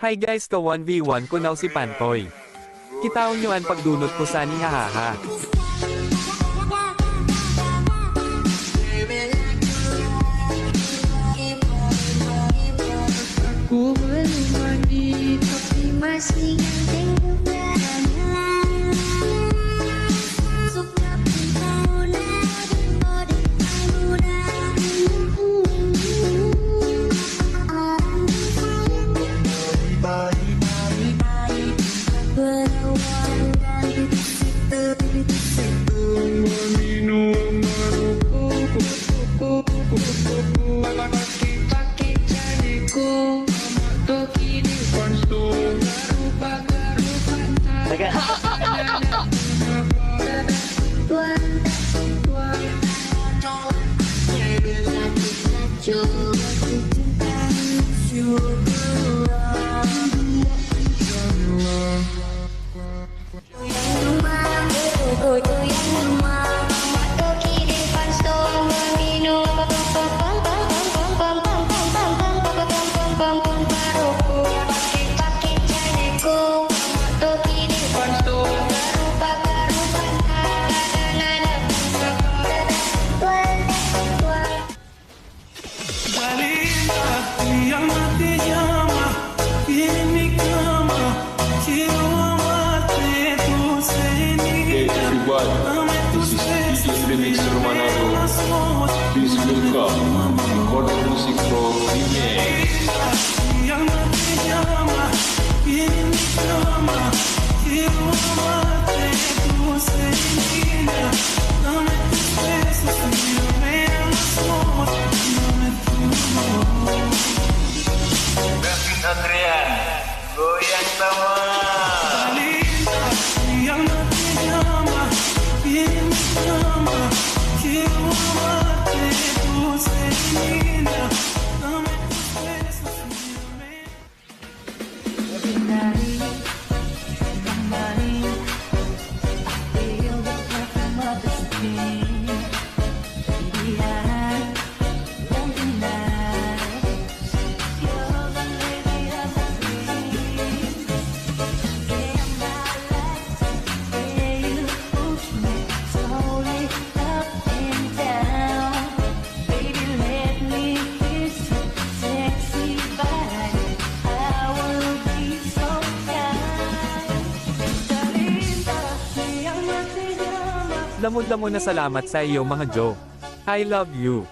Hi guys, ka 1v1 ko now si Pantoy. Kitaon nyo ang pagdunot ko sa ni hahaha. Aku belum mandi tapi masih ganteng mukanya. Suka pesona dan body muda. Berawal dari situ. Minum pakai jadiku. Toki di konsto garupa This is DJ Remix Romanado. Please welcome Chord Music Pro Remix. David Adrian, goyang sama. Lamod-lamod na salamat sa iyo mga Joe. I love you.